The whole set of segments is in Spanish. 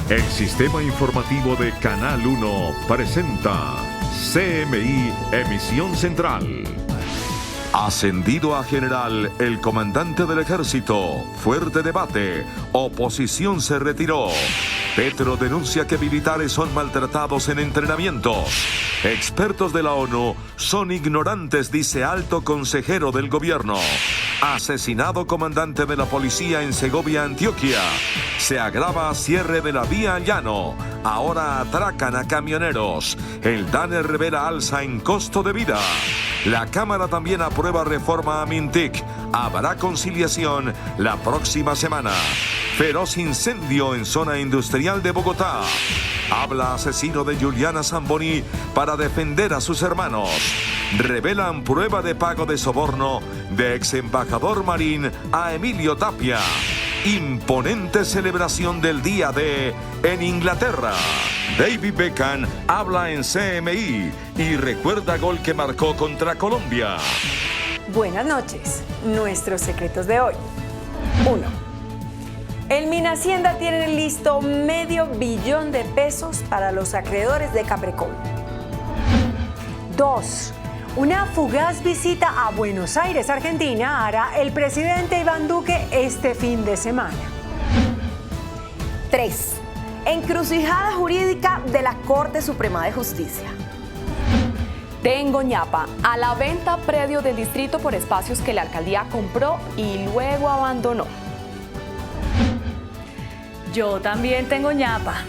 El sistema informativo de Canal 1 presenta CMI Emisión Central. Ascendido a general el comandante del ejército. Fuerte debate. Oposición se retiró. Petro denuncia que militares son maltratados en entrenamientos. Expertos de la ONU son ignorantes, dice alto consejero del gobierno. Asesinado comandante de la policía en Segovia, Antioquia. Se agrava cierre de la vía Llano. Ahora atracan a camioneros. El DANE revela alza en costo de vida. La Cámara también aprueba reforma a Mintic. Habrá conciliación la próxima semana. Feroz incendio en zona industrial de Bogotá. Habla asesino de Juliana Zamboni para defender a sus hermanos. Revelan prueba de pago de soborno de ex embajador Marín a Emilio Tapia. Imponente celebración del Día D en Inglaterra. David Beckham habla en CMI y recuerda gol que marcó contra Colombia. Buenas noches. Nuestros secretos de hoy. 1. El Minhacienda tiene listo $500 millón de pesos para los acreedores de Capricorn. 2. Una fugaz visita a Buenos Aires, Argentina, hará el presidente Iván Duque este fin de semana. 3. Encrucijada jurídica de la Corte Suprema de Justicia. Tengo ñapa. A la venta predio del distrito por espacios que la alcaldía compró y luego abandonó. Yo también tengo ñapa.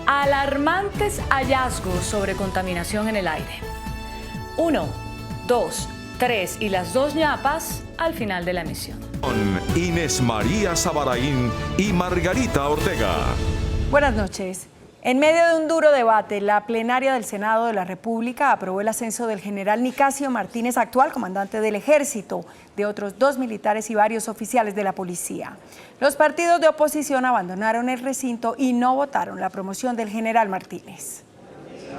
Alarmantes hallazgos sobre contaminación en el aire. 1, 2, 3 y las 2 ñapas al final de la emisión. Con Inés María Sabaraín y Margarita Ortega. Buenas noches. En medio de un duro debate, la plenaria del Senado de la República aprobó el ascenso del general Nicasio Martínez, actual comandante del Ejército, de otros 2 militares y varios oficiales de la policía. Los partidos de oposición abandonaron el recinto y no votaron la promoción del general Martínez.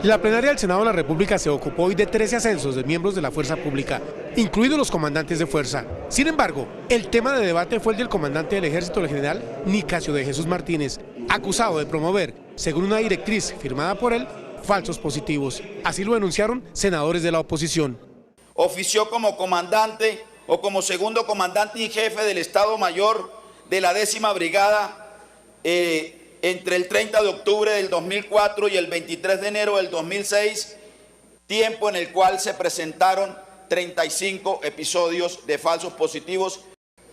La plenaria del Senado de la República se ocupó hoy de 13 ascensos de miembros de la fuerza pública, incluidos los comandantes de fuerza. Sin embargo, el tema de debate fue el del comandante del Ejército, el general Nicasio de Jesús Martínez, acusado de promover, según una directriz firmada por él, falsos positivos. Así lo denunciaron senadores de la oposición. Ofició como comandante o como segundo comandante y jefe del Estado Mayor de la 10ª Brigada entre el 30 de octubre del 2004 y el 23 de enero del 2006, tiempo en el cual se presentaron 35 episodios de falsos positivos.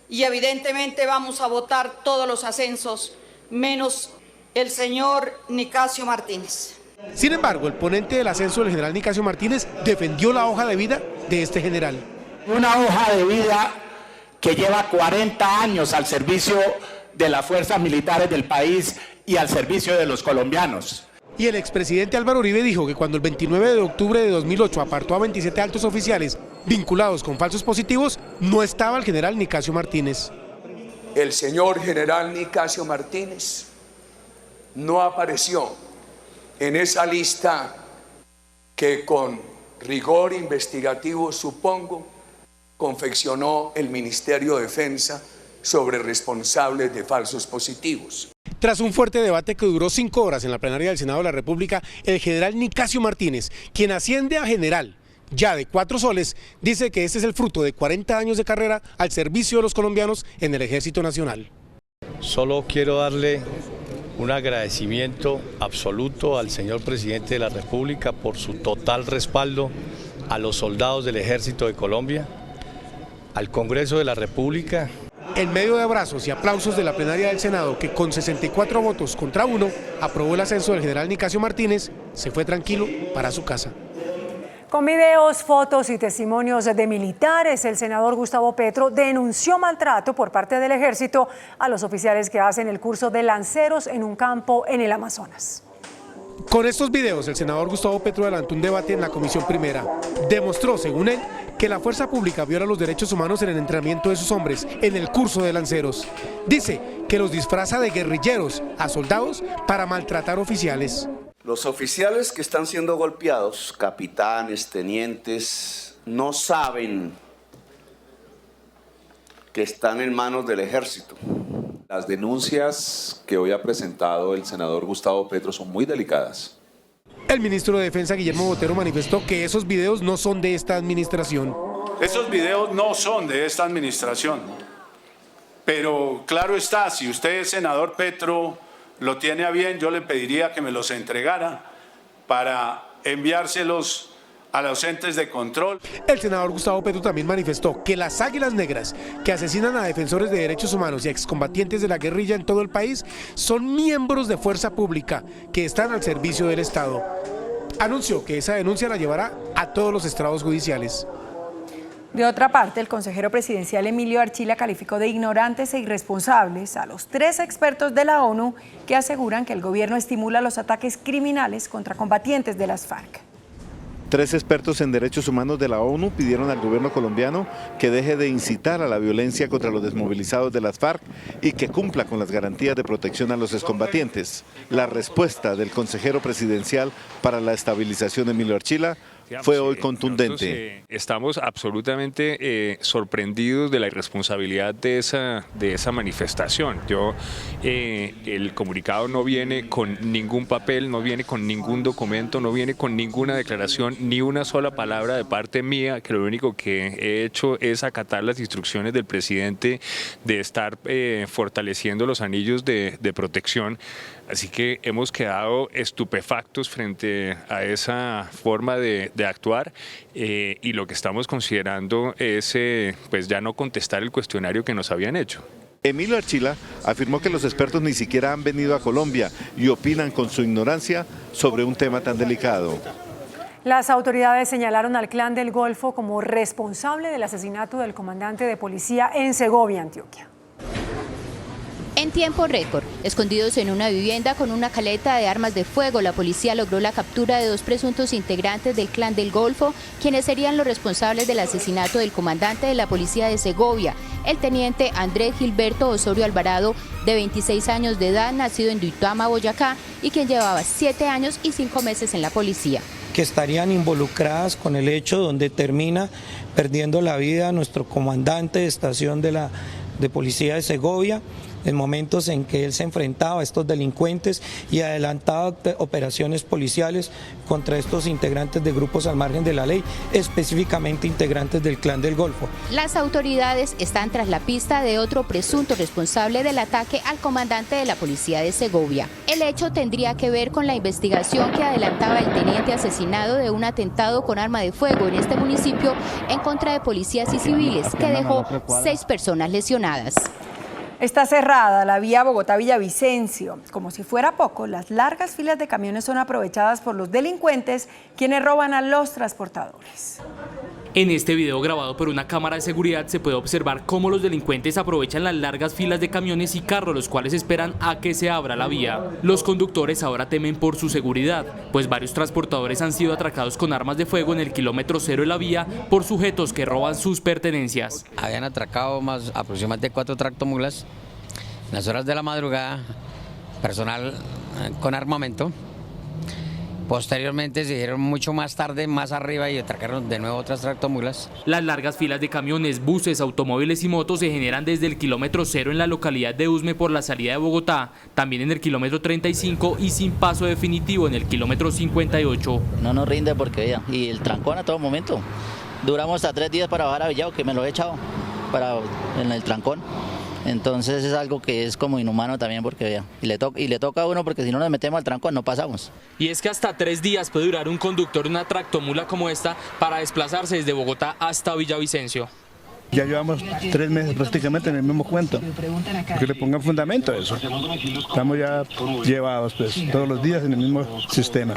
Y evidentemente vamos a votar todos los ascensos, menos el señor Nicasio Martínez. Sin embargo, el ponente del ascenso del general Nicasio Martínez defendió la hoja de vida de este general. Una hoja de vida que lleva 40 años al servicio de las fuerzas militares del país y al servicio de los colombianos. Y el expresidente Álvaro Uribe dijo que cuando el 29 de octubre de 2008 apartó a 27 altos oficiales vinculados con falsos positivos, no estaba el general Nicasio Martínez. El señor general Nicasio Martínez no apareció en esa lista que con rigor investigativo, supongo, confeccionó el Ministerio de Defensa sobre responsables de falsos positivos. Tras un fuerte debate que duró 5 horas en la plenaria del Senado de la República, el general Nicasio Martínez, quien asciende a general ya de 4 soles, dice que este es el fruto de 40 años de carrera al servicio de los colombianos en el Ejército Nacional. Solo quiero darle un agradecimiento absoluto al señor presidente de la República por su total respaldo a los soldados del Ejército de Colombia, al Congreso de la República. En medio de abrazos y aplausos de la plenaria del Senado, que con 64 votos contra 1 aprobó el ascenso del general Nicasio Martínez, se fue tranquilo para su casa. Con videos, fotos y testimonios de militares, el senador Gustavo Petro denunció maltrato por parte del Ejército a los oficiales que hacen el curso de lanceros en un campo en el Amazonas. Con estos videos, el senador Gustavo Petro adelantó un debate en la Comisión Primera. Demostró, según él, que la fuerza pública viola los derechos humanos en el entrenamiento de sus hombres, en el curso de lanceros. Dice que los disfraza de guerrilleros a soldados para maltratar oficiales. Los oficiales que están siendo golpeados, capitanes, tenientes, no saben que están en manos del ejército. Las denuncias que hoy ha presentado el senador Gustavo Petro son muy delicadas. El ministro de Defensa, Guillermo Botero, manifestó que esos videos no son de esta administración. Esos videos no son de esta administración, pero claro está, si usted, senador Petro, lo tiene a bien, yo le pediría que me los entregara para enviárselos a los entes de control. El senador Gustavo Petro también manifestó que las Águilas Negras, que asesinan a defensores de derechos humanos y a excombatientes de la guerrilla en todo el país, son miembros de fuerza pública que están al servicio del Estado. Anunció que esa denuncia la llevará a todos los estrados judiciales. De otra parte, el consejero presidencial Emilio Archila calificó de ignorantes e irresponsables a los 3 expertos de la ONU que aseguran que el gobierno estimula los ataques criminales contra combatientes de las FARC. 3 expertos en derechos humanos de la ONU pidieron al gobierno colombiano que deje de incitar a la violencia contra los desmovilizados de las FARC y que cumpla con las garantías de protección a los excombatientes. La respuesta del consejero presidencial para la estabilización, Emilio Archila, fue hoy contundente. Estamos absolutamente sorprendidos de la irresponsabilidad de esa manifestación. El comunicado no viene con ningún papel, no viene con ningún documento, no viene con ninguna declaración, ni una sola palabra de parte mía, que lo único que he hecho es acatar las instrucciones del presidente de estar fortaleciendo los anillos de protección. Así que hemos quedado estupefactos frente a esa forma de actuar y lo que estamos considerando es pues ya no contestar el cuestionario que nos habían hecho. Emilio Archila afirmó que los expertos ni siquiera han venido a Colombia y opinan con su ignorancia sobre un tema tan delicado. Las autoridades señalaron al Clan del Golfo como responsable del asesinato del comandante de policía en Segovia, Antioquia. En tiempo récord, escondidos en una vivienda con una caleta de armas de fuego, la policía logró la captura de 2 presuntos integrantes del Clan del Golfo, quienes serían los responsables del asesinato del comandante de la policía de Segovia, el teniente Andrés Gilberto Osorio Alvarado, de 26 años de edad, nacido en Duitama, Boyacá, y quien llevaba 7 años y 5 meses en la policía. Que estarían involucradas con el hecho donde termina perdiendo la vida nuestro comandante de estación de policía de Segovia, en momentos en que él se enfrentaba a estos delincuentes y adelantaba operaciones policiales contra estos integrantes de grupos al margen de la ley, específicamente integrantes del Clan del Golfo. Las autoridades están tras la pista de otro presunto responsable del ataque al comandante de la policía de Segovia. El hecho tendría que ver con la investigación que adelantaba el teniente asesinado de un atentado con arma de fuego en este municipio en contra de policías y civiles, que dejó 6 personas lesionadas. Está cerrada la vía Bogotá-Villavicencio. Como si fuera poco, las largas filas de camiones son aprovechadas por los delincuentes, quienes roban a los transportadores. En este video grabado por una cámara de seguridad se puede observar cómo los delincuentes aprovechan las largas filas de camiones y carros, los cuales esperan a que se abra la vía. Los conductores ahora temen por su seguridad, pues varios transportadores han sido atracados con armas de fuego en el kilómetro 0 de la vía por sujetos que roban sus pertenencias. Habían atracado aproximadamente 4 tractomulas en las horas de la madrugada, personal con armamento. Posteriormente se dieron mucho más tarde, más arriba, y atracaron de nuevo otras tractomulas. Las largas filas de camiones, buses, automóviles y motos se generan desde el kilómetro 0 en la localidad de Usme por la salida de Bogotá, también en el kilómetro 35 y sin paso definitivo en el kilómetro 58. No nos rinde porque vea, y el trancón a todo momento. Duramos hasta 3 días para bajar a Villavo, que me lo he echado en el trancón. Entonces es algo que es como inhumano también porque vea, y le toca a uno porque si no nos metemos al trancón no pasamos. Y es que hasta 3 días puede durar un conductor de una tractomula como esta para desplazarse desde Bogotá hasta Villavicencio. Ya llevamos 3 meses prácticamente en el mismo cuento, que le pongan fundamento a eso. Estamos ya llevados pues todos los días en el mismo sistema.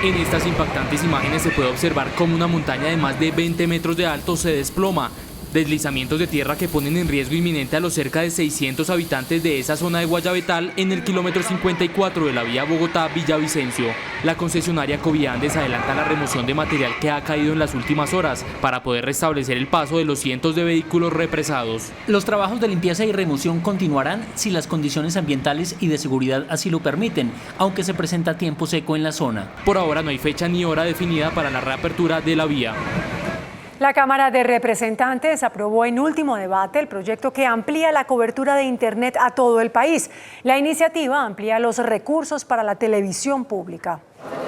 En estas impactantes imágenes se puede observar cómo una montaña de más de 20 metros de alto se desploma. Deslizamientos de tierra que ponen en riesgo inminente a los cerca de 600 habitantes de esa zona de Guayabetal en el kilómetro 54 de la vía Bogotá-Villavicencio. La concesionaria Coviandes adelanta la remoción de material que ha caído en las últimas horas para poder restablecer el paso de los cientos de vehículos represados. Los trabajos de limpieza y remoción continuarán si las condiciones ambientales y de seguridad así lo permiten, aunque se presenta tiempo seco en la zona. Por ahora no hay fecha ni hora definida para la reapertura de la vía. La Cámara de Representantes aprobó en último debate el proyecto que amplía la cobertura de Internet a todo el país. La iniciativa amplía los recursos para la televisión pública.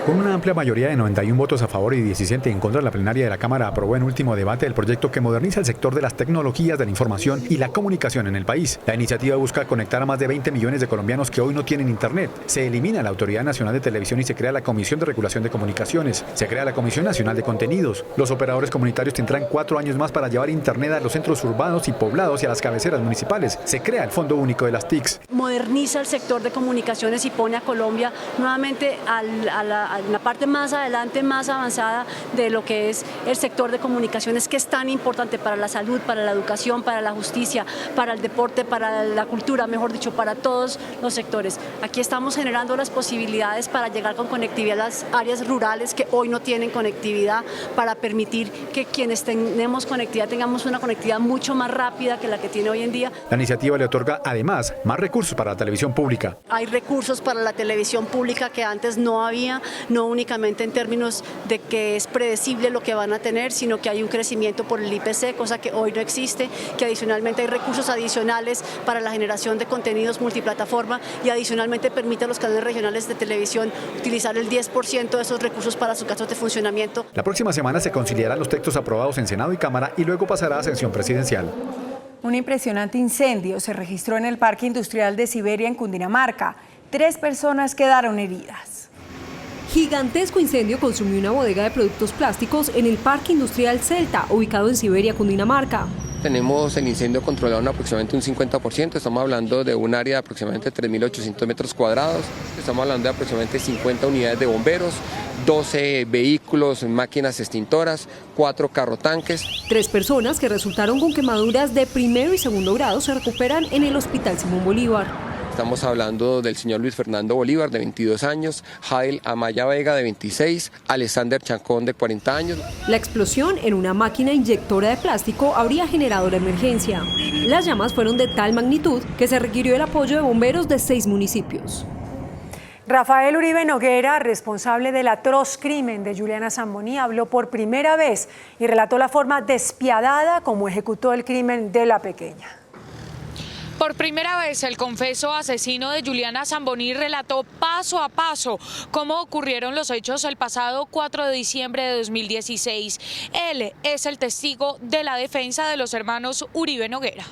Con una amplia mayoría de 91 votos a favor y 17 en contra, la plenaria de la Cámara aprobó en último debate el proyecto que moderniza el sector de las tecnologías de la información y la comunicación en el país. La iniciativa busca conectar a más de 20 millones de colombianos que hoy no tienen Internet. Se elimina la Autoridad Nacional de Televisión y se crea la Comisión de Regulación de Comunicaciones. Se crea la Comisión Nacional de Contenidos. Los operadores comunitarios tendrán 4 años más para llevar Internet a los centros urbanos y poblados y a las cabeceras municipales. Se crea el Fondo Único de las TICs. Moderniza el sector de comunicaciones y pone a Colombia nuevamente a la parte más adelante, más avanzada de lo que es el sector de comunicaciones, que es tan importante para la salud, para la educación, para la justicia, para el deporte, para la cultura, mejor dicho, para todos los sectores. Aquí estamos generando las posibilidades para llegar con conectividad a las áreas rurales que hoy no tienen conectividad, para permitir que quienes tenemos conectividad tengamos una conectividad mucho más rápida que la que tiene hoy en día. La iniciativa le otorga además más recursos para la televisión pública. Hay recursos para la televisión pública que antes no había, no únicamente en términos de que es predecible lo que van a tener, sino que hay un crecimiento por el IPC, cosa que hoy no existe, que adicionalmente hay recursos adicionales para la generación de contenidos multiplataforma y adicionalmente permite a los canales regionales de televisión utilizar el 10% de esos recursos para sus gastos de funcionamiento. La próxima semana se conciliarán los textos aprobados en Senado y Cámara y luego pasará a sesión presidencial. Un impresionante incendio se registró en el Parque Industrial de Siberia en Cundinamarca. 3 personas quedaron heridas. Gigantesco incendio consumió una bodega de productos plásticos en el Parque Industrial Celta, ubicado en Siberia, Cundinamarca. Tenemos el incendio controlado en aproximadamente un 50%, estamos hablando de un área de aproximadamente 3.800 metros cuadrados, estamos hablando de aproximadamente 50 unidades de bomberos, 12 vehículos, máquinas extintoras, 4 carrotanques. 3 personas que resultaron con quemaduras de primero y segundo grado se recuperan en el Hospital Simón Bolívar. Estamos hablando del señor Luis Fernando Bolívar, de 22 años, Jael Amaya Vega, de 26, Alexander Chacón, de 40 años. La explosión en una máquina inyectora de plástico habría generado la emergencia. Las llamas fueron de tal magnitud que se requirió el apoyo de bomberos de 6 municipios. Rafael Uribe Noguera, responsable del atroz crimen de Juliana Zamboní, habló por primera vez y relató la forma despiadada como ejecutó el crimen de la pequeña. Por primera vez, el confeso asesino de Juliana Zamboní relató paso a paso cómo ocurrieron los hechos el pasado 4 de diciembre de 2016. Él es el testigo de la defensa de los hermanos Uribe Noguera.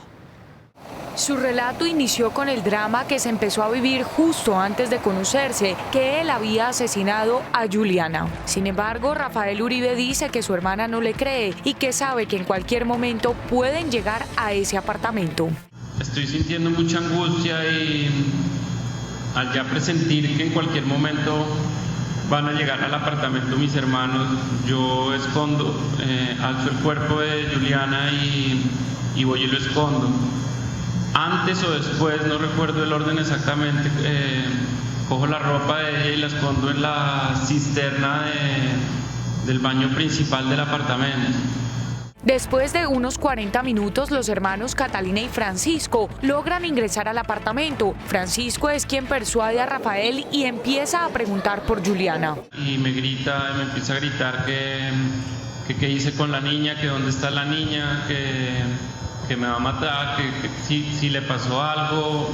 Su relato inició con el drama que se empezó a vivir justo antes de conocerse que él había asesinado a Juliana. Sin embargo, Rafael Uribe dice que su hermana no le cree y que sabe que en cualquier momento pueden llegar a ese apartamento. Estoy sintiendo mucha angustia y al ya presentir que en cualquier momento van a llegar al apartamento mis hermanos, yo escondo, alzo el cuerpo de Juliana y voy y lo escondo. Antes o después, no recuerdo el orden exactamente, cojo la ropa de ella y la escondo en la cisterna del baño principal del apartamento. Después de unos 40 minutos, los hermanos Catalina y Francisco logran ingresar al apartamento. Francisco es quien persuade a Rafael y empieza a preguntar por Juliana. Y me empieza a gritar que qué hice con la niña, que dónde está la niña, que me va a matar, que si le pasó algo.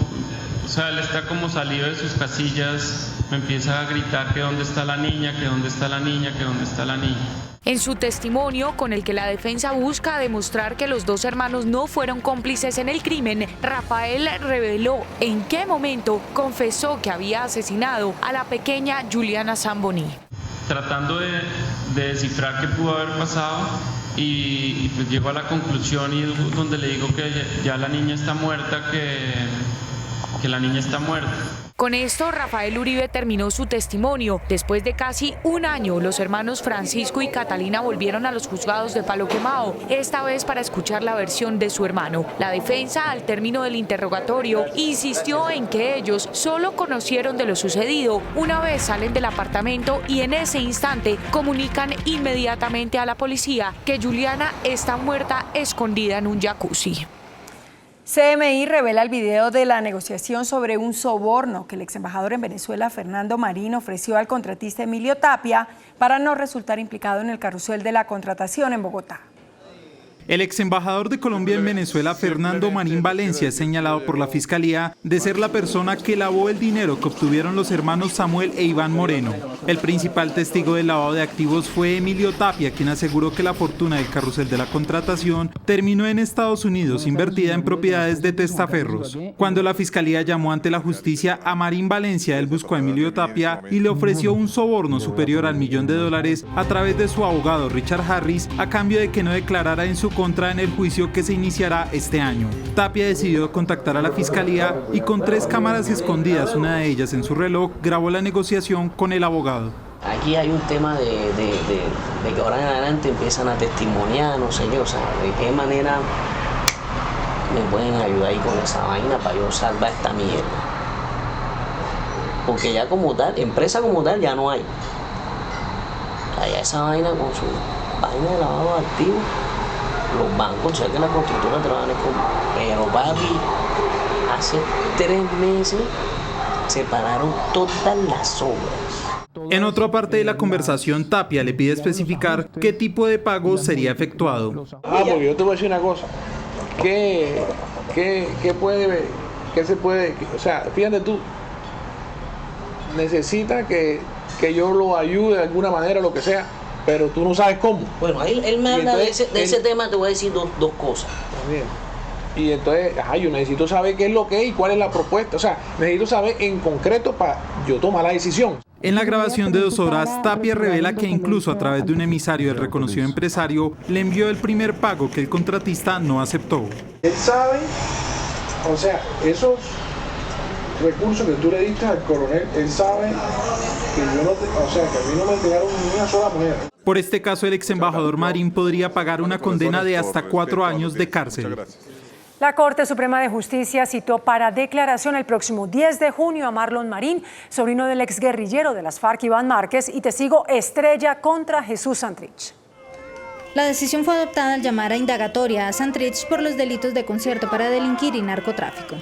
O sea, él está como salido de sus casillas, me empieza a gritar que dónde está la niña, que dónde está la niña, que dónde está la niña. En su testimonio, con el que la defensa busca demostrar que los 2 hermanos no fueron cómplices en el crimen, Rafael reveló en qué momento confesó que había asesinado a la pequeña Juliana Zamboní. Tratando de descifrar qué pudo haber pasado y pues llego a la conclusión y donde le digo que ya la niña está muerta, que la niña está muerta. Con esto, Rafael Uribe terminó su testimonio. Después de casi un año, los hermanos Francisco y Catalina volvieron a los juzgados de Palo Quemado, esta vez para escuchar la versión de su hermano. La defensa, al término del interrogatorio, insistió en que ellos solo conocieron de lo sucedido una vez salen del apartamento y en ese instante comunican inmediatamente a la policía que Juliana está muerta escondida en un jacuzzi. CMI revela el video de la negociación sobre un soborno que el ex embajador en Venezuela, Fernando Marín, ofreció al contratista Emilio Tapia para no resultar implicado en el carrusel de la contratación en Bogotá. El ex embajador de Colombia en Venezuela, Fernando Marín Valencia, es señalado por la Fiscalía de ser la persona que lavó el dinero que obtuvieron los hermanos Samuel e Iván Moreno. El principal testigo del lavado de activos fue Emilio Tapia, quien aseguró que la fortuna del carrusel de la contratación terminó en Estados Unidos, invertida en propiedades de testaferros. Cuando la Fiscalía llamó ante la justicia a Marín Valencia, él buscó a Emilio Tapia y le ofreció un soborno superior al $1.000.000 a través de su abogado Richard Harris, a cambio de que no declarara en su contra en el juicio que se iniciará este año. Tapia decidió contactar a la Fiscalía y con 3 cámaras escondidas, una de ellas en su reloj, grabó la negociación con el abogado. Aquí hay un tema de que ahora en adelante empiezan a testimoniar, no sé qué, o sea, de qué manera me pueden ayudar ahí con esa vaina para yo salvar esta mierda. Porque ya como tal, empresa como tal ya no hay. Allá esa vaina con su vaina de lavado de activos, los bancos, ya que la constructora trabajan con... Pero papi, hace 3 meses se pararon todas las obras. En otra parte de la conversación, Tapia le pide especificar qué tipo de pago sería efectuado. Porque yo te voy a decir una cosa, ¿qué se puede, o sea, fíjate tú, necesita que yo lo ayude de alguna manera, lo que sea, pero tú no sabes cómo. Bueno, él me habla de ese tema, te voy a decir dos cosas. Bien. Y entonces, yo necesito saber qué es lo que es y cuál es la propuesta, o sea, necesito saber en concreto para yo tomar la decisión. En la grabación de 2 horas, Tapia revela que incluso a través de un emisario del reconocido empresario, le envió el primer pago que el contratista no aceptó. Él sabe, o sea, esos recursos que tú le diste al coronel, él sabe que yo no, que a mí no me entregaron ni una sola moneda. Por este caso, el ex embajador Marín podría pagar una condena de hasta 4 años de cárcel. La Corte Suprema de Justicia citó para declaración el próximo 10 de junio a Marlon Marín, sobrino del exguerrillero de las FARC Iván Márquez y testigo estrella contra Jesús Santrich. La decisión fue adoptada al llamar a indagatoria a Santrich por los delitos de concierto para delinquir y narcotráfico.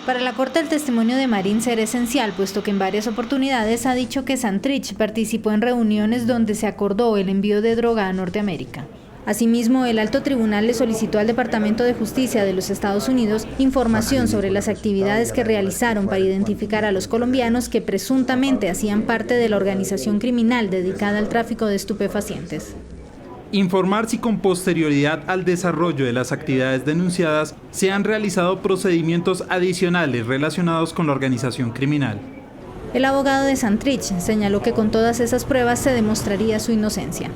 Para la Corte, el testimonio de Marín será esencial, puesto que en varias oportunidades ha dicho que Santrich participó en reuniones donde se acordó el envío de droga a Norteamérica. Asimismo, el alto tribunal le solicitó al Departamento de Justicia de los Estados Unidos información sobre las actividades que realizaron para identificar a los colombianos que presuntamente hacían parte de la organización criminal dedicada al tráfico de estupefacientes. Informar si con posterioridad al desarrollo de las actividades denunciadas se han realizado procedimientos adicionales relacionados con la organización criminal. El abogado de Santrich señaló que con todas esas pruebas se demostraría su inocencia.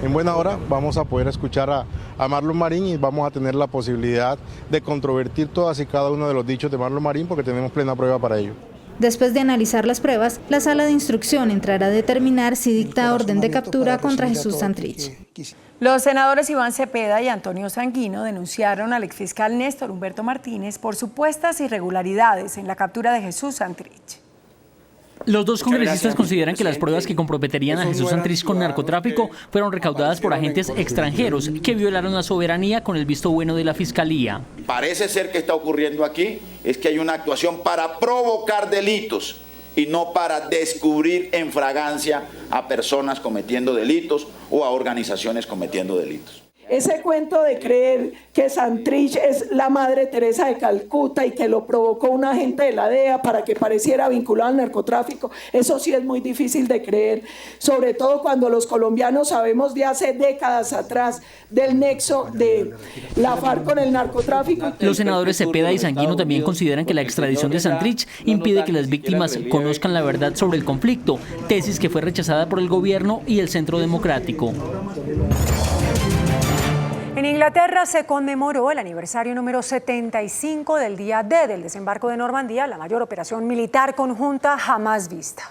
En buena hora vamos a poder escuchar a Marlon Marín y vamos a tener la posibilidad de controvertir todas y cada uno de los dichos de Marlon Marín porque tenemos plena prueba para ello. Después de analizar las pruebas, la sala de instrucción entrará a determinar si dicta orden de captura contra Jesús Santrich. Los senadores Iván Cepeda y Antonio Sanguino denunciaron al exfiscal Néstor Humberto Martínez por supuestas irregularidades en la captura de Jesús Santrich. Los dos congresistas consideran que las pruebas que comprometerían a Jesús Santrich con narcotráfico fueron recaudadas por agentes extranjeros que violaron la soberanía con el visto bueno de la Fiscalía. Parece ser que está ocurriendo aquí es que hay una actuación para provocar delitos y no para descubrir en fragancia a personas cometiendo delitos o a organizaciones cometiendo delitos. Ese cuento de creer que Santrich es la Madre Teresa de Calcuta y que lo provocó un agente de la DEA para que pareciera vinculado al narcotráfico, eso sí es muy difícil de creer, sobre todo cuando los colombianos sabemos de hace décadas atrás del nexo de la FARC con el narcotráfico. Los senadores Cepeda y Sanguino también consideran que la extradición de Santrich impide que las víctimas conozcan la verdad sobre el conflicto, tesis que fue rechazada por el gobierno y el Centro Democrático. En Inglaterra se conmemoró el aniversario número 75 del día D del desembarco de Normandía, la mayor operación militar conjunta jamás vista.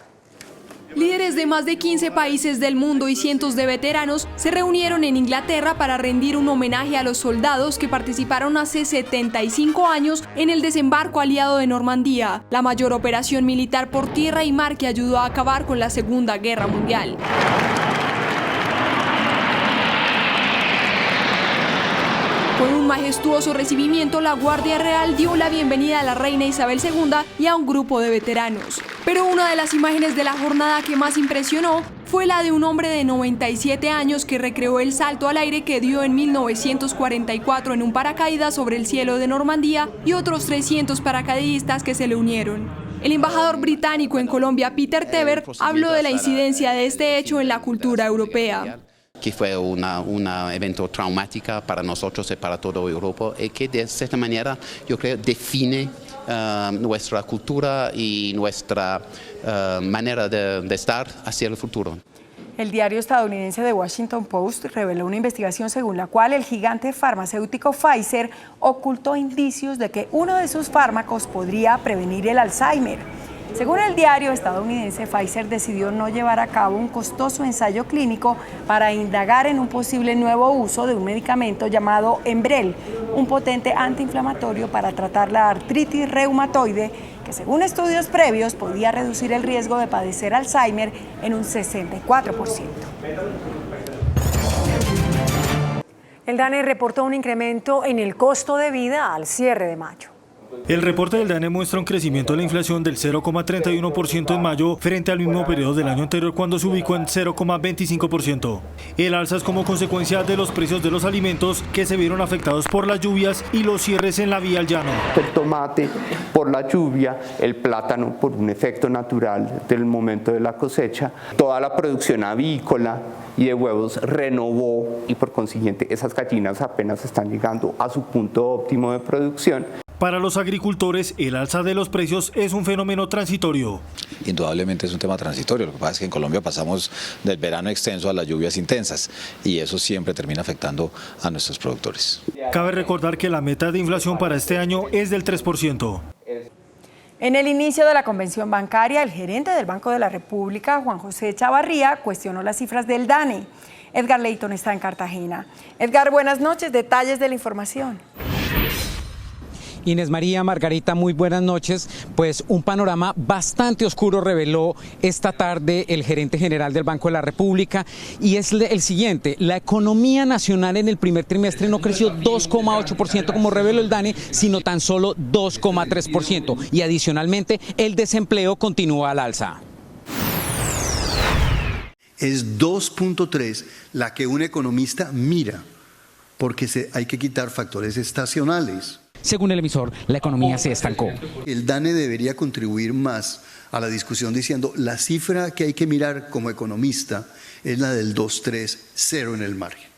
Líderes de más de 15 países del mundo y cientos de veteranos se reunieron en Inglaterra para rendir un homenaje a los soldados que participaron hace 75 años en el desembarco aliado de Normandía, la mayor operación militar por tierra y mar que ayudó a acabar con la Segunda Guerra Mundial. Con un majestuoso recibimiento, la Guardia Real dio la bienvenida a la reina Isabel II y a un grupo de veteranos. Pero una de las imágenes de la jornada que más impresionó fue la de un hombre de 97 años que recreó el salto al aire que dio en 1944 en un paracaídas sobre el cielo de Normandía y otros 300 paracaidistas que se le unieron. El embajador británico en Colombia, Peter Teber, habló de la incidencia de este hecho en la cultura europea. Que fue un evento traumático para nosotros y para toda Europa y que de cierta manera yo creo define nuestra cultura y nuestra manera de estar hacia el futuro. El diario estadounidense The Washington Post reveló una investigación según la cual el gigante farmacéutico Pfizer ocultó indicios de que uno de sus fármacos podría prevenir el Alzheimer. Según el diario estadounidense, Pfizer decidió no llevar a cabo un costoso ensayo clínico para indagar en un posible nuevo uso de un medicamento llamado Enbrel, un potente antiinflamatorio para tratar la artritis reumatoide, que según estudios previos podía reducir el riesgo de padecer Alzheimer en un 64%. El DANE reportó un incremento en el costo de vida al cierre de mayo. El reporte del DANE muestra un crecimiento de la inflación del 0,31% en mayo frente al mismo periodo del año anterior cuando se ubicó en 0,25%. El alza es como consecuencia de los precios de los alimentos que se vieron afectados por las lluvias y los cierres en la vía al llano. El tomate por la lluvia, el plátano por un efecto natural del momento de la cosecha, toda la producción avícola y de huevos renovó y por consiguiente esas gallinas apenas están llegando a su punto óptimo de producción. Para los agricultores, el alza de los precios es un fenómeno transitorio. Indudablemente es un tema transitorio. Lo que pasa es que en Colombia pasamos del verano extenso a las lluvias intensas y eso siempre termina afectando a nuestros productores. Cabe recordar que la meta de inflación para este año es del 3%. En el inicio de la convención bancaria, el gerente del Banco de la República, Juan José Chavarría, cuestionó las cifras del DANE. Edgar Leighton está en Cartagena. Edgar, buenas noches. Detalles de la información. Inés María, Margarita, muy buenas noches. Pues un panorama bastante oscuro reveló esta tarde el gerente general del Banco de la República y es el siguiente: la economía nacional en el primer trimestre no creció 2,8% como reveló el DANE, sino tan solo 2,3% y adicionalmente el desempleo continúa al alza. Es 2,3 la que un economista mira, porque hay que quitar factores estacionales. Según el emisor, la economía se estancó. El DANE debería contribuir más a la discusión diciendo la cifra que hay que mirar como economista es la del 2,3, cero en el margen.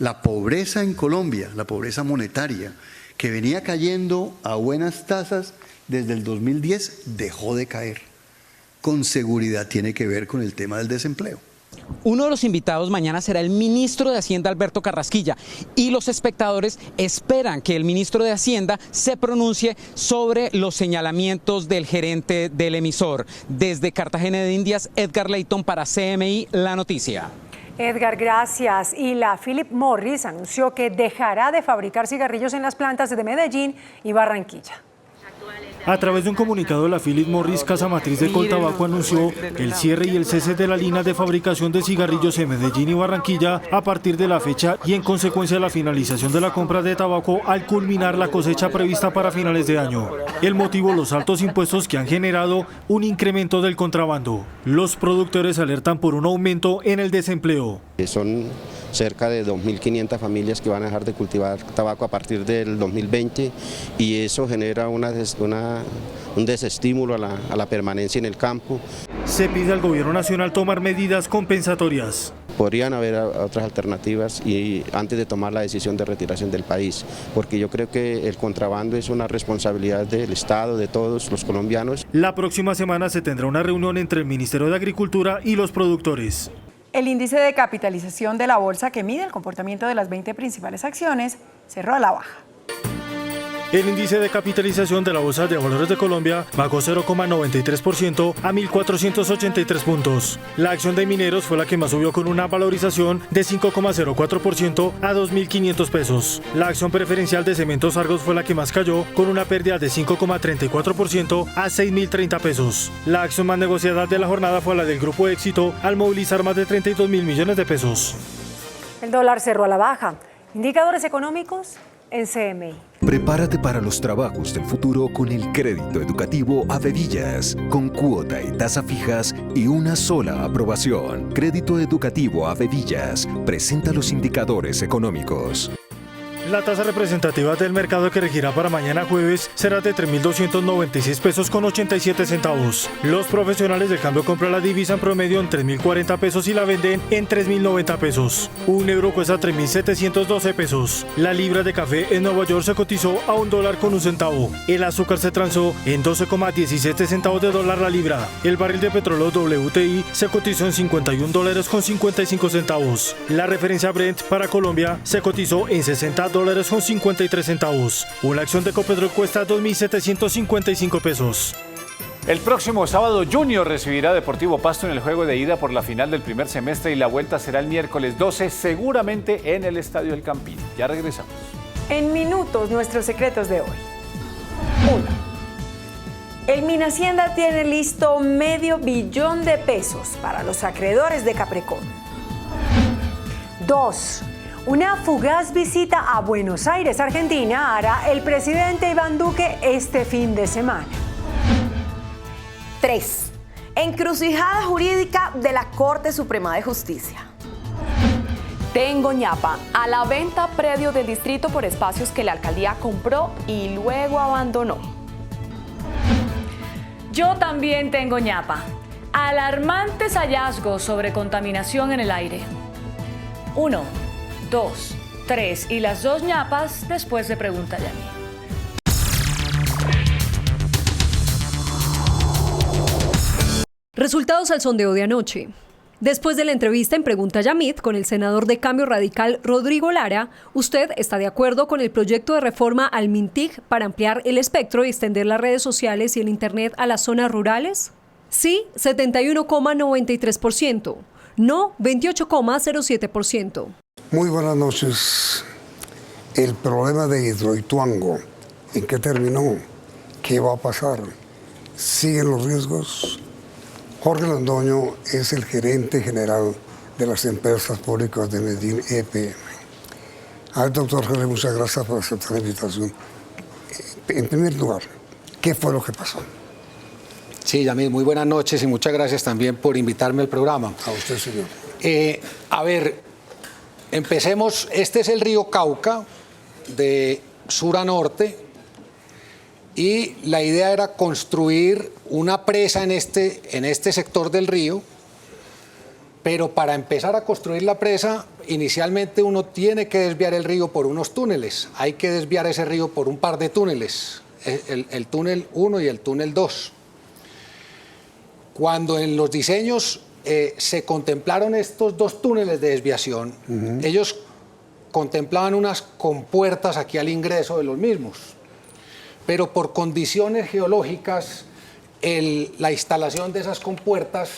La pobreza en Colombia, la pobreza monetaria, que venía cayendo a buenas tasas desde el 2010, dejó de caer. Con seguridad tiene que ver con el tema del desempleo. Uno de los invitados mañana será el ministro de Hacienda, Alberto Carrasquilla, y los espectadores esperan que el ministro de Hacienda se pronuncie sobre los señalamientos del gerente del emisor. Desde Cartagena de Indias, Edgar Leighton para CMI, La Noticia. Edgar, gracias. Y la Philip Morris anunció que dejará de fabricar cigarrillos en las plantas de Medellín y Barranquilla. A través de un comunicado, la Philip Morris, casa matriz de Coltabaco, anunció el cierre y el cese de la línea de fabricación de cigarrillos en Medellín y Barranquilla a partir de la fecha y en consecuencia de la finalización de la compra de tabaco al culminar la cosecha prevista para finales de año. El motivo: los altos impuestos que han generado un incremento del contrabando. Los productores alertan por un aumento en el desempleo. Son cerca de 2.500 familias que van a dejar de cultivar tabaco a partir del 2020 y eso genera un desestímulo a la permanencia en el campo. Se pide al gobierno nacional tomar medidas compensatorias. Podrían haber otras alternativas y antes de tomar la decisión de retiración del país, porque yo creo que el contrabando es una responsabilidad del Estado, de todos los colombianos. La próxima semana se tendrá una reunión entre el Ministerio de Agricultura y los productores. El índice de capitalización de la bolsa, que mide el comportamiento de las 20 principales acciones, cerró a la baja. El índice de capitalización de la Bolsa de Valores de Colombia bajó 0,93% a 1.483 puntos. La acción de Mineros fue la que más subió con una valorización de 5,04% a 2.500 pesos. La acción preferencial de Cementos Argos fue la que más cayó con una pérdida de 5,34% a 6.030 pesos. La acción más negociada de la jornada fue la del Grupo Éxito al movilizar más de 32.000 millones de pesos. El dólar cerró a la baja. Indicadores económicos en CMI. Prepárate para los trabajos del futuro con el crédito educativo Avevillas, con cuota y tasa fijas y una sola aprobación. Crédito educativo Avevillas presenta los indicadores económicos. La tasa representativa del mercado que regirá para mañana jueves será de 3.296 pesos con 87 centavos. Los profesionales del cambio compran la divisa en promedio en 3.040 pesos y la venden en 3.090 pesos. Un euro cuesta 3.712 pesos. La libra de café en Nueva York se cotizó a $1 con 1 centavo. El azúcar se transó en 12,17 centavos de dólar la libra. El barril de petróleo WTI se cotizó en $51 con 55 centavos. La referencia Brent para Colombia se cotizó en $60 con 53 centavos. Una acción de Ecopetrol cuesta 2.755 pesos. El próximo sábado, Junior recibirá a Deportivo Pasto en el juego de ida por la final del primer semestre y la vuelta será el miércoles 12, seguramente en el Estadio El Campín. Ya regresamos. En minutos, nuestros secretos de hoy. 1. El Minhacienda tiene listo $500 millones de pesos para los acreedores de Capricorn. 2. Una fugaz visita a Buenos Aires, Argentina, hará el presidente Iván Duque este fin de semana. 3. Encrucijada jurídica de la Corte Suprema de Justicia. Tengo ñapa. A la venta predio del distrito por espacios que la alcaldía compró y luego abandonó. Yo también tengo ñapa. Alarmantes hallazgos sobre contaminación en el aire. 1, 2, 3 y las 2 ñapas después de Pregunta Yamit. Resultados al sondeo de anoche. Después de la entrevista en Pregunta Yamit con el senador de Cambio Radical Rodrigo Lara, ¿usted está de acuerdo con el proyecto de reforma al MINTIC para ampliar el espectro y extender las redes sociales y el Internet a las zonas rurales? Sí, 71,93%. No, 28,07%. Muy buenas noches. El problema de Hidroituango, ¿en qué terminó? ¿Qué va a pasar? ¿Siguen los riesgos? Jorge Londoño es el gerente general de las empresas públicas de Medellín EPM. Doctor Jorge, muchas gracias por aceptar la invitación. En primer lugar, ¿qué fue lo que pasó? Sí, Yamil, muy buenas noches y muchas gracias también por invitarme al programa. A usted, señor. A ver, empecemos. Este es el río Cauca, de sur a norte, y la idea era construir una presa en este sector del río, pero para empezar a construir la presa, inicialmente uno tiene que desviar el río por unos túneles. Hay que desviar ese río por un par de túneles, el túnel 1 y el túnel 2. Cuando en los diseños se contemplaron estos 2 túneles de desviación, ellos contemplaban unas compuertas aquí al ingreso de los mismos, pero por condiciones geológicas, la instalación de esas compuertas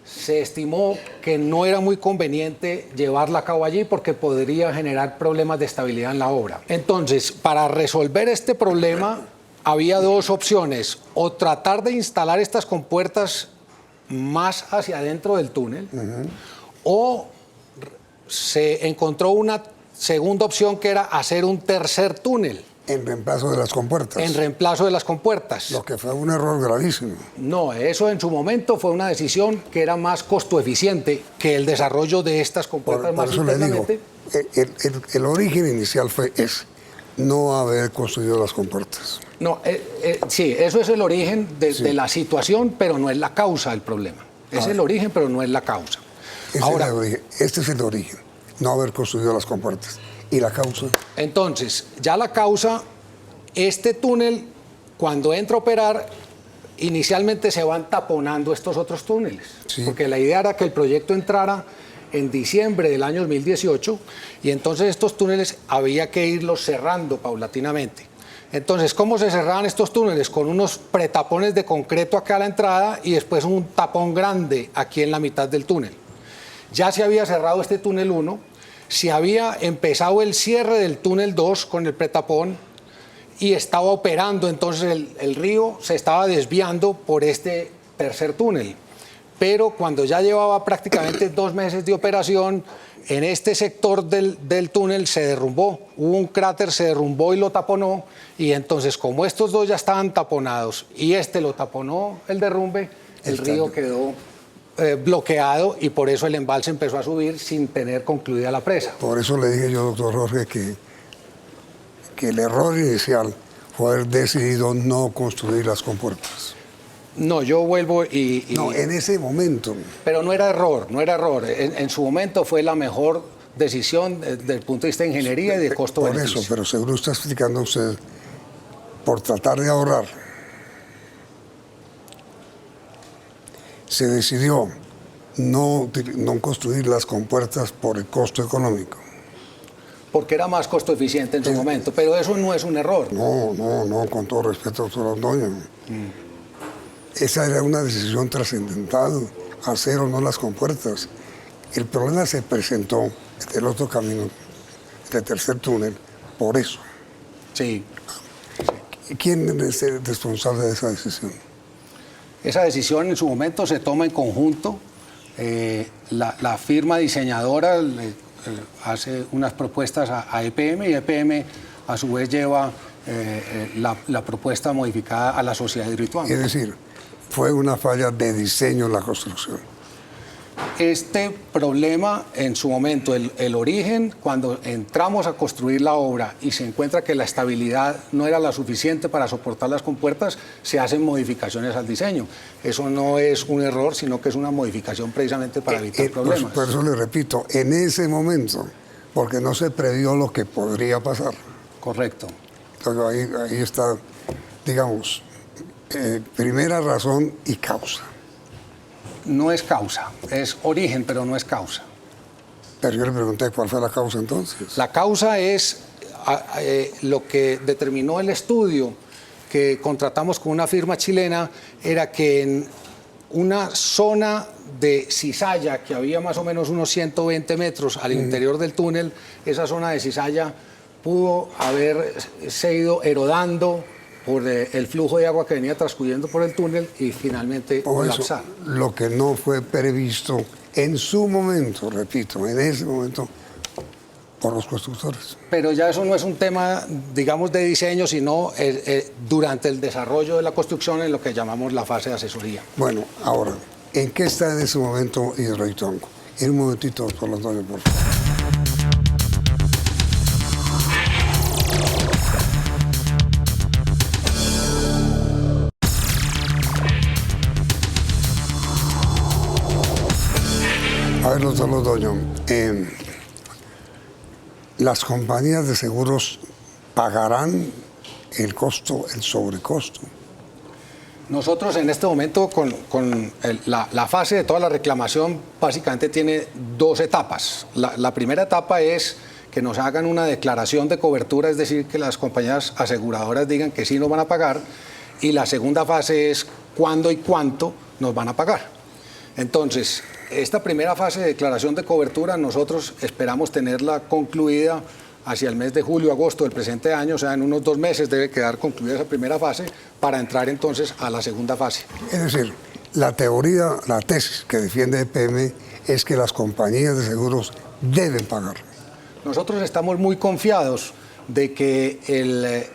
se estimó que no era muy conveniente llevarla a cabo allí porque podría generar problemas de estabilidad en la obra. Entonces, para resolver este problema, había 2 opciones: o tratar de instalar estas compuertas más hacia adentro del túnel, o se encontró una segunda opción que era hacer un tercer túnel. En reemplazo de las compuertas. En reemplazo de las compuertas. Lo que fue un error gravísimo. No, eso en su momento fue una decisión que era más costo eficiente que el desarrollo de estas compuertas más internamente. Por eso le digo, el origen inicial fue ese, no haber construido las compuertas. No, sí, eso es el origen de la situación, pero no es la causa del problema. Es el origen, pero no es la causa. Este es el origen, no haber construido las compuertas. ¿Y la causa? Entonces, ya la causa, este túnel, cuando entra a operar, inicialmente se van taponando estos otros túneles. Sí. Porque la idea era que el proyecto entrara en diciembre del año 2018 y entonces estos túneles había que irlos cerrando paulatinamente. Entonces, ¿cómo se cerraban estos túneles? Con unos pretapones de concreto acá a la entrada y después un tapón grande aquí en la mitad del túnel. Ya se había cerrado este túnel 1, se había empezado el cierre del túnel 2 con el pretapón y estaba operando, entonces el río se estaba desviando por este tercer túnel. pero cuando ya llevaba prácticamente 2 meses de operación, en este sector del túnel se derrumbó, hubo un cráter, se derrumbó y lo taponó, y entonces como estos dos ya estaban taponados y este lo taponó el derrumbe, el río quedó bloqueado y por eso el embalse empezó a subir sin tener concluida la presa. Por eso le dije yo, doctor Jorge, que el error inicial fue haber decidido no construir las compuertas. No, yo vuelvo y... No, en ese momento. Pero no era error, no era error. En su momento fue la mejor decisión desde el punto de vista de ingeniería y de costo-beneficio. Por eso, pero seguro está explicando usted, por tratar de ahorrar, se decidió no construir las compuertas por el costo económico. Porque era más costo eficiente en su momento, pero eso no es un error. No, con todo respeto, doctor Londoño. Esa era una decisión trascendental, hacer o no las compuertas. El problema se presentó del otro camino, del tercer túnel, por eso. Sí. ¿Quién es el responsable de esa decisión? Esa decisión en su momento se toma en conjunto. La firma diseñadora hace unas propuestas a EPM y EPM a su vez lleva la propuesta modificada a la sociedad de Hidroituango. Es decir, fue una falla de diseño en la construcción. Este problema en su momento, el origen, cuando entramos a construir la obra y se encuentra que la estabilidad no era la suficiente para soportar las compuertas, se hacen modificaciones al diseño. Eso no es un error, sino que es una modificación precisamente para evitar problemas. Por eso le repito, en ese momento, porque no se previó lo que podría pasar. Correcto. Entonces ahí está, digamos, primera razón y causa. No es causa, es origen, pero no es causa. Pero yo le pregunté cuál fue la causa entonces. La causa es lo que determinó el estudio que contratamos con una firma chilena, era que en una zona de cizalla, que había más o menos unos 120 metros al interior del túnel, esa zona de cizalla pudo haberse ido erodando por el flujo de agua que venía transcurriendo por el túnel y finalmente colapsar. Lo que no fue previsto en su momento, repito, en ese momento, por los constructores. Pero ya eso no es un tema, digamos, de diseño, sino durante el desarrollo de la construcción en lo que llamamos la fase de asesoría. Bueno, ahora, ¿en qué está en ese momento Hidroituango? En un momentito, doctor Londoño, por favor. A ver, doctor Londoño, ¿las compañías de seguros pagarán el costo, el sobrecosto? Nosotros en este momento, con la fase de toda la reclamación, básicamente tiene 2 etapas. La primera etapa es que nos hagan una declaración de cobertura, es decir, que las compañías aseguradoras digan que sí nos van a pagar. Y la segunda fase es cuándo y cuánto nos van a pagar. Entonces, esta primera fase de declaración de cobertura nosotros esperamos tenerla concluida hacia el mes de julio, agosto del presente año, o sea, en unos 2 meses debe quedar concluida esa primera fase para entrar entonces a la segunda fase. Es decir, la teoría, la tesis que defiende EPM es que las compañías de seguros deben pagar. Nosotros estamos muy confiados de que el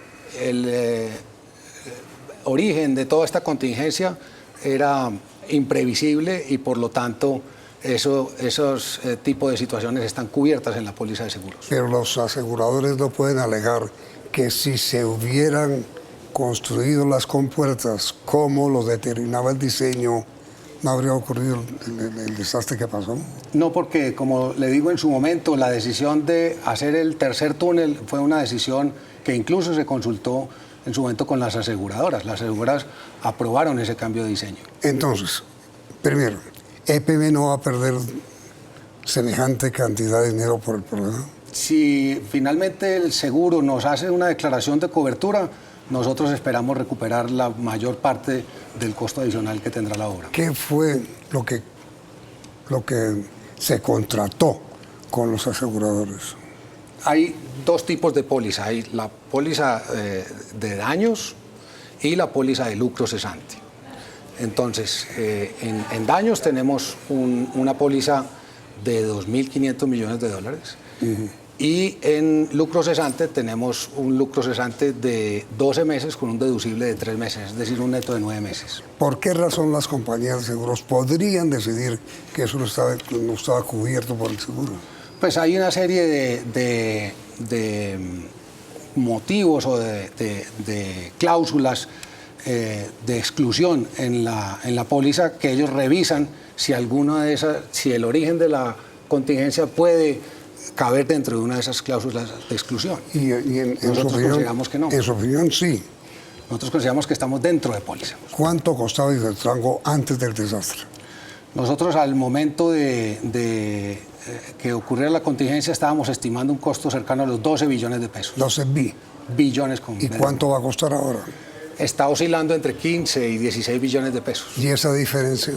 origen de toda esta contingencia era imprevisible y por lo tanto esos tipos de situaciones están cubiertas en la póliza de seguros. Pero los aseguradores no pueden alegar que si se hubieran construido las compuertas como lo determinaba el diseño, no habría ocurrido el desastre que pasó. No, porque como le digo en su momento, la decisión de hacer el tercer túnel fue una decisión que incluso se consultó en su momento con las aseguradoras. Las aseguradoras aprobaron ese cambio de diseño. Entonces, primero, ¿EPM no va a perder semejante cantidad de dinero por el problema? Si finalmente el seguro nos hace una declaración de cobertura, nosotros esperamos recuperar la mayor parte del costo adicional que tendrá la obra. ¿Qué fue lo que se contrató con los aseguradores? Hay 2 tipos de póliza. Hay la póliza de daños y la póliza de lucro cesante. Entonces, en daños tenemos una póliza de 2.500 millones de dólares. Y en lucro cesante tenemos un lucro cesante de 12 meses con un deducible de 3 meses, es decir, un neto de 9 meses. ¿Por qué razón las compañías de seguros podrían decidir que eso no estaba cubierto por el seguro? Pues hay una serie de motivos o de cláusulas de exclusión en la póliza que ellos revisan si si el origen de la contingencia puede caber dentro de una de esas cláusulas de exclusión. Nosotros consideramos que no. En su opinión, sí. Nosotros consideramos que estamos dentro de póliza. ¿Cuánto costaba Hidroituango antes del desastre? Nosotros al momento de que ocurriera la contingencia estábamos estimando un costo cercano a los 12 billones de pesos. 12 billones con ¿Y cuánto va a costar ahora? Está oscilando entre 15 y 16 billones de pesos. ¿Y esa diferencia?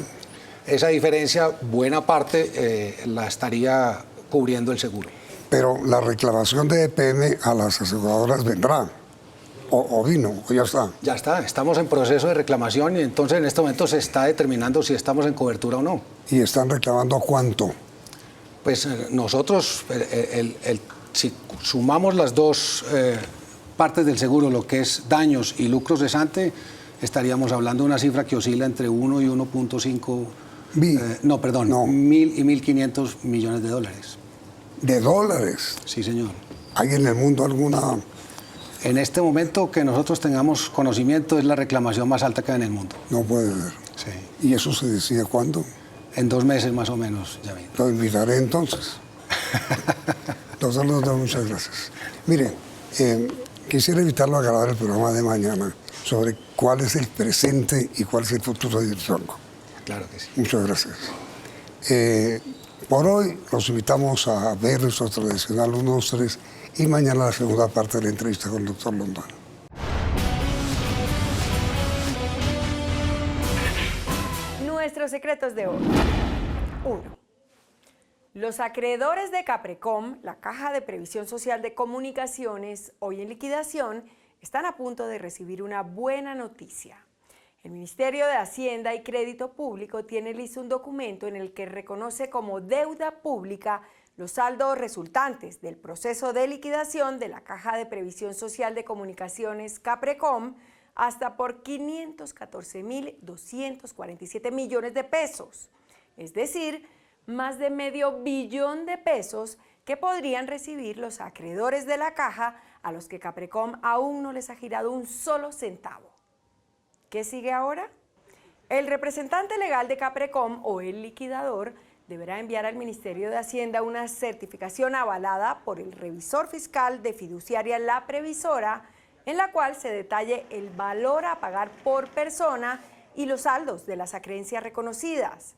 Esa diferencia, buena parte, la estaría cubriendo el seguro. Pero la reclamación de EPM a las aseguradoras vendrá, o vino, o ya está. Ya está, estamos en proceso de reclamación y entonces en este momento se está determinando si estamos en cobertura o no. ¿Y están reclamando cuánto? Pues nosotros, si sumamos las dos partes del seguro, lo que es daños y lucro cesante, estaríamos hablando de una cifra que oscila entre 1 y 1.5 1.000 y 1.500 millones de dólares. ¿De dólares? Sí, señor. ¿Hay en el mundo alguna? En este momento que nosotros tengamos conocimiento es la reclamación más alta que hay en el mundo. No puede ser. Sí. ¿Y eso se decide cuándo? En 2 meses más o menos, Yamin. Lo invitaré entonces. Doctor Londoño, muchas gracias. Mire, quisiera invitarlo a grabar el programa de mañana sobre cuál es el presente y cuál es el futuro de Hidroituango. Claro que sí. Muchas gracias. Por hoy los invitamos a ver nuestro tradicional 1, 2, 3 y mañana la segunda parte de la entrevista con el doctor Londoño. Nuestros secretos de hoy. 1. Los acreedores de Caprecom, la Caja de Previsión Social de Comunicaciones, hoy en liquidación, están a punto de recibir una buena noticia. El Ministerio de Hacienda y Crédito Público tiene listo un documento en el que reconoce como deuda pública los saldos resultantes del proceso de liquidación de la Caja de Previsión Social de Comunicaciones Caprecom hasta por 514.247 millones de pesos, es decir, más de medio billón de pesos que podrían recibir los acreedores de la Caja a los que Caprecom aún no les ha girado un solo centavo. ¿Qué sigue ahora? El representante legal de Caprecom o el liquidador deberá enviar al Ministerio de Hacienda una certificación avalada por el revisor fiscal de fiduciaria La Previsora, en la cual se detalle el valor a pagar por persona y los saldos de las acreencias reconocidas.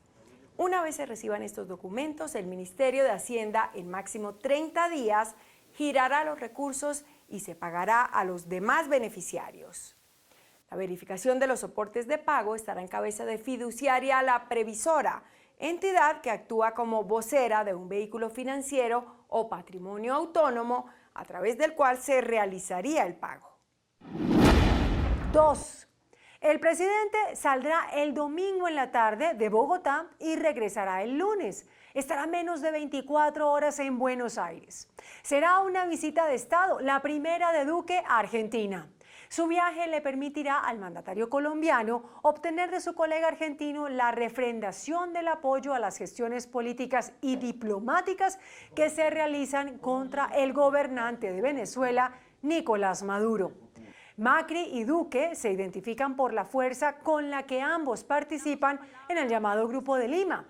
Una vez se reciban estos documentos, el Ministerio de Hacienda en máximo 30 días girará los recursos y se pagará a los demás beneficiarios. La verificación de los soportes de pago estará en cabeza de fiduciaria La Previsora, entidad que actúa como vocera de un vehículo financiero o patrimonio autónomo a través del cual se realizaría el pago. 2. El presidente saldrá el domingo en la tarde de Bogotá y regresará el lunes. Estará menos de 24 horas en Buenos Aires. Será una visita de Estado, la primera de Duque a Argentina. Su viaje le permitirá al mandatario colombiano obtener de su colega argentino la refrendación del apoyo a las gestiones políticas y diplomáticas que se realizan contra el gobernante de Venezuela, Nicolás Maduro. Macri y Duque se identifican por la fuerza con la que ambos participan en el llamado Grupo de Lima.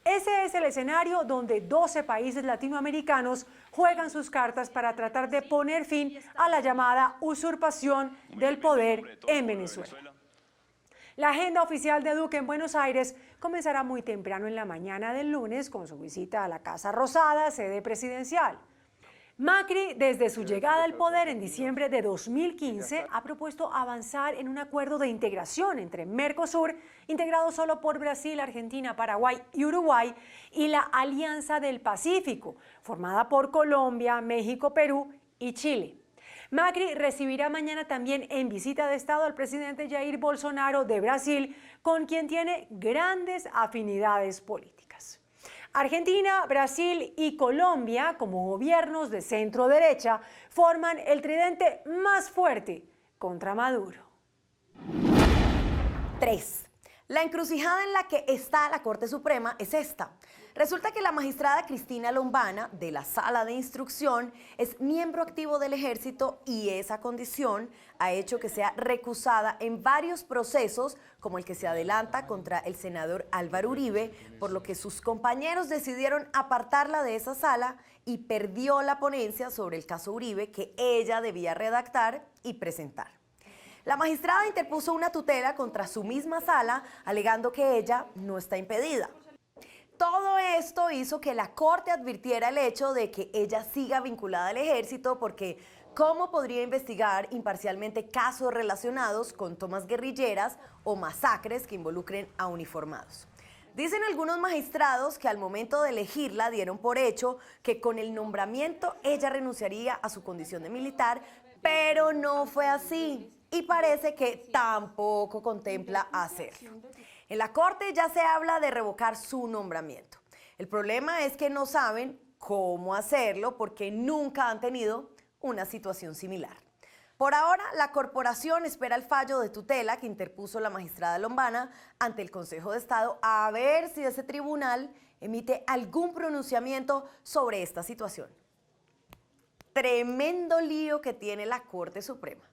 Ese es el escenario donde 12 países latinoamericanos juegan sus cartas para tratar de poner fin a la llamada usurpación del poder en Venezuela. La agenda oficial de Duque en Buenos Aires comenzará muy temprano en la mañana del lunes con su visita a la Casa Rosada, sede presidencial. Macri, desde su llegada al poder en diciembre de 2015, ha propuesto avanzar en un acuerdo de integración entre Mercosur, integrado solo por Brasil, Argentina, Paraguay y Uruguay, y la Alianza del Pacífico, formada por Colombia, México, Perú y Chile. Macri recibirá mañana también en visita de Estado al presidente Jair Bolsonaro de Brasil, con quien tiene grandes afinidades políticas. Argentina, Brasil y Colombia, como gobiernos de centro derecha, forman el tridente más fuerte contra Maduro. 3. La encrucijada en la que está la Corte Suprema es esta. Resulta que la magistrada Cristina Lombana, de la Sala de Instrucción, es miembro activo del Ejército y esa condición ha hecho que sea recusada en varios procesos, como el que se adelanta contra el senador Álvaro Uribe, por lo que sus compañeros decidieron apartarla de esa sala y perdió la ponencia sobre el caso Uribe que ella debía redactar y presentar. La magistrada interpuso una tutela contra su misma sala, alegando que ella no está impedida. Todo esto hizo que la Corte advirtiera el hecho de que ella siga vinculada al Ejército porque ¿cómo podría investigar imparcialmente casos relacionados con tomas guerrilleras o masacres que involucren a uniformados? Dicen algunos magistrados que al momento de elegirla dieron por hecho que con el nombramiento ella renunciaría a su condición de militar, pero no fue así y parece que tampoco contempla hacerlo. En la Corte ya se habla de revocar su nombramiento. El problema es que no saben cómo hacerlo porque nunca han tenido una situación similar. Por ahora, la corporación espera el fallo de tutela que interpuso la magistrada Lombana ante el Consejo de Estado a ver si ese tribunal emite algún pronunciamiento sobre esta situación. Tremendo lío que tiene la Corte Suprema.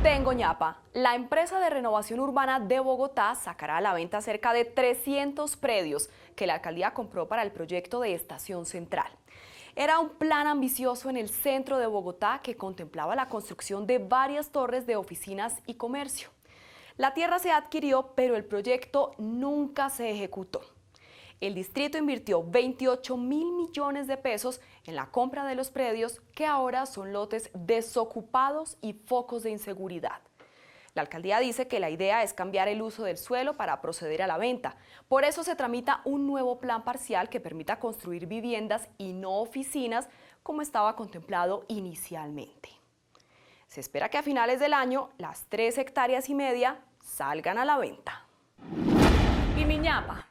Tengo ñapa. La empresa de renovación urbana de Bogotá sacará a la venta cerca de 300 predios que la alcaldía compró para el proyecto de Estación Central. Era un plan ambicioso en el centro de Bogotá que contemplaba la construcción de varias torres de oficinas y comercio. La tierra se adquirió, pero el proyecto nunca se ejecutó. El distrito invirtió 28.000 millones de pesos en la compra de los predios que ahora son lotes desocupados y focos de inseguridad. La alcaldía dice que la idea es cambiar el uso del suelo para proceder a la venta. Por eso se tramita un nuevo plan parcial que permita construir viviendas y no oficinas como estaba contemplado inicialmente. Se espera que a finales del año las 3,5 hectáreas salgan a la venta. Y mi ñapa.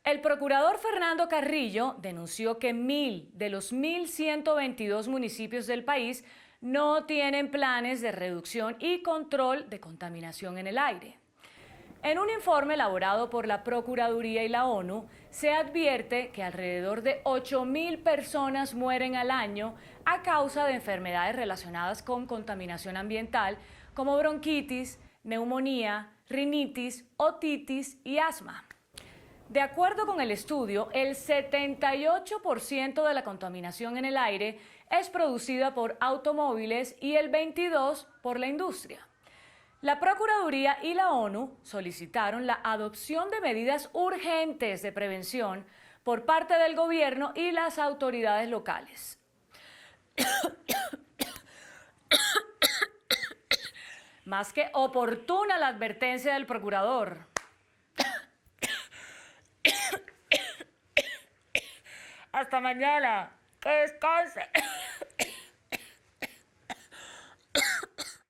El procurador Fernando Carrillo denunció que 1.000 de los 1.122 municipios del país no tienen planes de reducción y control de contaminación en el aire. En un informe elaborado por la Procuraduría y la ONU, se advierte que alrededor de 8.000 personas mueren al año a causa de enfermedades relacionadas con contaminación ambiental, como bronquitis, neumonía, rinitis, otitis y asma. De acuerdo con el estudio, el 78% de la contaminación en el aire es producida por automóviles y el 22% por la industria. La Procuraduría y la ONU solicitaron la adopción de medidas urgentes de prevención por parte del gobierno y las autoridades locales. Más que oportuna la advertencia del procurador. Hasta mañana. Que descanse.